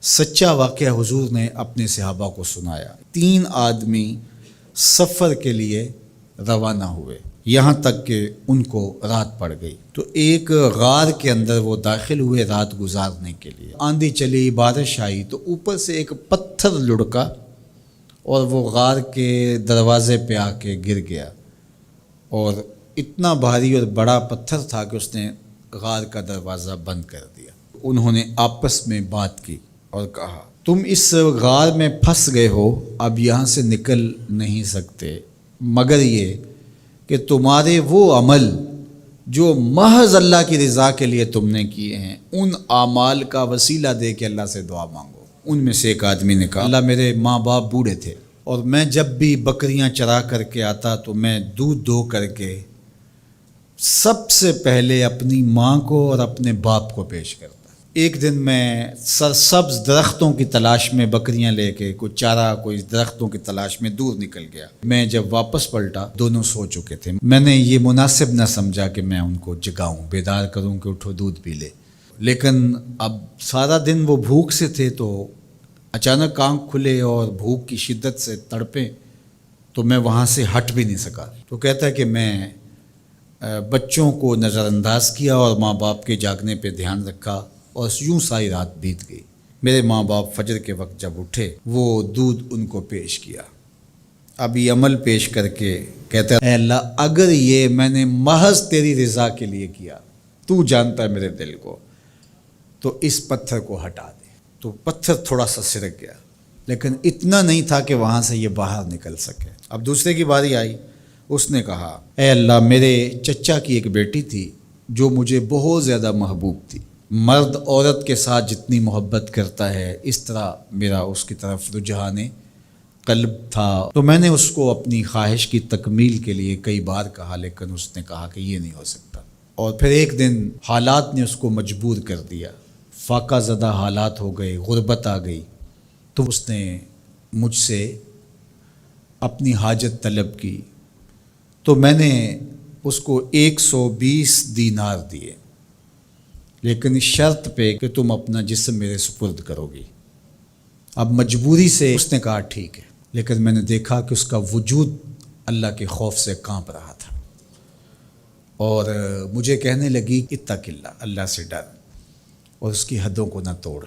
سچا واقعہ حضور نے اپنے صحابہ کو سنایا۔ 3 آدمی سفر کے لیے روانہ ہوئے، یہاں تک کہ ان کو رات پڑ گئی، تو ایک غار کے اندر وہ داخل ہوئے رات گزارنے کے لیے۔ آندھی چلی، بارش آئی، تو اوپر سے ایک پتھر لڑکا اور وہ غار کے دروازے پہ آ کے گر گیا، اور اتنا بھاری اور بڑا پتھر تھا کہ اس نے غار کا دروازہ بند کر دیا۔ انہوں نے آپس میں بات کی اور کہا، تم اس غار میں پھنس گئے ہو، اب یہاں سے نکل نہیں سکتے مگر یہ کہ تمہارے وہ عمل جو محض اللہ کی رضا کے لیے تم نے کیے ہیں، ان اعمال کا وسیلہ دے کے اللہ سے دعا مانگو۔ ان میں سے ایک آدمی نے کہا، اللہ میرے ماں باپ بوڑھے تھے، اور میں جب بھی بکریاں چرا کر کے آتا تو میں دودھ دو کر کے سب سے پہلے اپنی ماں کو اور اپنے باپ کو پیش کرتا۔ ایک دن میں سرسبز درختوں کی تلاش میں بکریاں لے کے کوئی چارہ، کوئی درختوں کی تلاش میں دور نکل گیا۔ میں جب واپس پلٹا، دونوں سو چکے تھے۔ میں نے یہ مناسب نہ سمجھا کہ میں ان کو جگاؤں، بیدار کروں کہ اٹھو دودھ پی لے، لیکن اب سارا دن وہ بھوک سے تھے، تو اچانک آنکھ کھلے اور بھوک کی شدت سے تڑپے، تو میں وہاں سے ہٹ بھی نہیں سکا۔ تو کہتا ہے کہ میں بچوں کو نظر انداز کیا اور ماں باپ کے جاگنے پہ دھیان رکھا، اور یوں ساری رات بیت گئی۔ میرے ماں باپ فجر کے وقت جب اٹھے، وہ دودھ ان کو پیش کیا۔ اب یہ عمل پیش کر کے کہتا ہے، اے اللہ، اگر یہ میں نے محض تیری رضا کے لیے کیا، تو جانتا ہے میرے دل کو، تو اس پتھر کو ہٹا دے۔ تو پتھر تھوڑا سا سرک گیا، لیکن اتنا نہیں تھا کہ وہاں سے یہ باہر نکل سکے۔ اب دوسرے کی باری آئی، اس نے کہا، اے اللہ، میرے چچا کی ایک بیٹی تھی جو مجھے بہت زیادہ محبوب تھی۔ مرد عورت کے ساتھ جتنی محبت کرتا ہے، اس طرح میرا اس کی طرف رجحان قلب تھا، تو میں نے اس کو اپنی خواہش کی تکمیل کے لیے کئی بار کہا، لیکن اس نے کہا کہ یہ نہیں ہو سکتا۔ اور پھر ایک دن حالات نے اس کو مجبور کر دیا، فاقہ زدہ حالات ہو گئے، غربت آ گئی، تو اس نے مجھ سے اپنی حاجت طلب کی، تو میں نے اس کو 120 دینار دیے، لیکن اس شرط پہ کہ تم اپنا جسم میرے سپرد کرو گی۔ اب مجبوری سے اس نے کہا ٹھیک ہے، لیکن میں نے دیکھا کہ اس کا وجود اللہ کے خوف سے کانپ رہا تھا، اور مجھے کہنے لگی، اتق اللہ، اللہ سے ڈر، اور اس کی حدوں کو نہ توڑ۔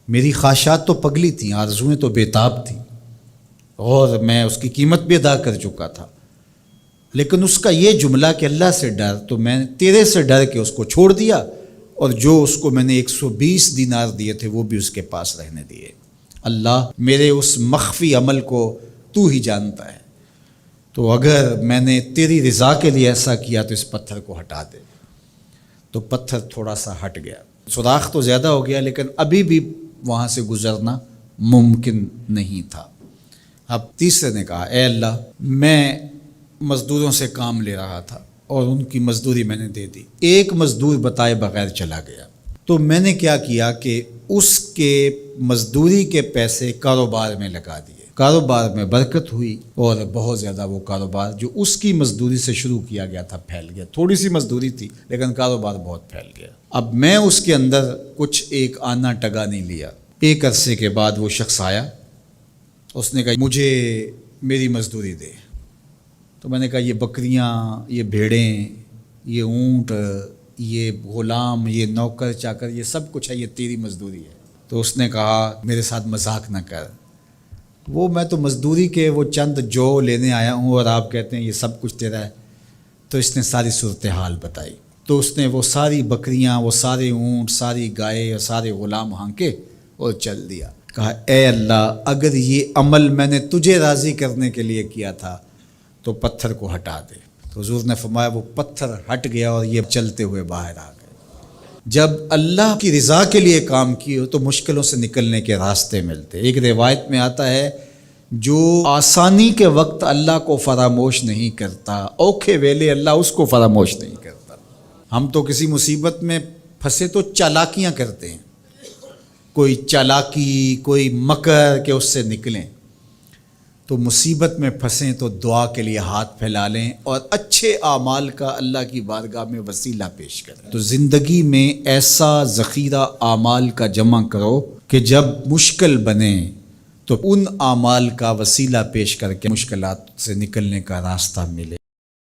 میری خواہشات تو پگلی تھیں، آرزوئیں تو بے تاب تھیں، اور میں اس کی قیمت بھی ادا کر چکا تھا، لیکن اس کا یہ جملہ کہ اللہ سے ڈر، تو میں نے تیرے سے ڈر کے اس کو چھوڑ دیا، اور جو اس کو میں نے 120 دینار دیے تھے وہ بھی اس کے پاس رہنے دیے۔ اللہ، میرے اس مخفی عمل کو تو ہی جانتا ہے، تو اگر میں نے تیری رضا کے لیے ایسا کیا تو اس پتھر کو ہٹا دے۔ تو پتھر تھوڑا سا ہٹ گیا، سوراخ تو زیادہ ہو گیا، لیکن ابھی بھی وہاں سے گزرنا ممکن نہیں تھا۔ اب تیسرے نے کہا، اے اللہ، میں مزدوروں سے کام لے رہا تھا اور ان کی مزدوری میں نے دے دی، ایک مزدور بتائے بغیر چلا گیا، تو میں نے کیا کیا کہ اس کے مزدوری کے پیسے کاروبار میں لگا دیے۔ کاروبار میں برکت ہوئی، اور بہت زیادہ وہ کاروبار جو اس کی مزدوری سے شروع کیا گیا تھا پھیل گیا۔ تھوڑی سی مزدوری تھی لیکن کاروبار بہت پھیل گیا۔ اب میں اس کے اندر کچھ ایک آنا ٹگا نہیں لیا۔ ایک عرصے کے بعد وہ شخص آیا، اس نے کہا، مجھے میری مزدوری دے۔ تو میں نے کہا، یہ بکریاں، یہ بھیڑیں، یہ اونٹ، یہ غلام، یہ نوکر چاکر، یہ سب کچھ ہے، یہ تیری مزدوری ہے۔ تو اس نے کہا، میرے ساتھ مذاق نہ کر، میں تو مزدوری کے وہ چند جو لینے آیا ہوں، اور آپ کہتے ہیں یہ سب کچھ تیرا ہے۔ تو اس نے ساری صورتحال بتائی، تو اس نے وہ ساری بکریاں، وہ سارے اونٹ، ساری گائے اور سارے غلام ہانکے اور چل دیا۔ کہا، اے اللہ، اگر یہ عمل میں نے تجھے راضی کرنے کے لیے کیا تھا تو پتھر کو ہٹا دے۔ تو حضور نے فرمایا، وہ پتھر ہٹ گیا اور یہ چلتے ہوئے باہر آ گئے۔ جب اللہ کی رضا کے لیے کام کیے تو مشکلوں سے نکلنے کے راستے ملتے۔ ایک روایت میں آتا ہے، جو آسانی کے وقت اللہ کو فراموش نہیں کرتا، اوکھے ویلے اللہ اس کو فراموش نہیں کرتا۔ ہم تو کسی مصیبت میں پھنسے تو چالاکیاں کرتے ہیں، کوئی چالاکی، کوئی مکر کہ اس سے نکلیں، تو مصیبت میں پھنسیں تو دعا کے لیے ہاتھ پھیلا لیں اور اچھے اعمال کا اللہ کی بارگاہ میں وسیلہ پیش کریں۔ تو زندگی میں ایسا ذخیرہ اعمال کا جمع کرو کہ جب مشکل بنے تو ان اعمال کا وسیلہ پیش کر کے مشکلات سے نکلنے کا راستہ ملے۔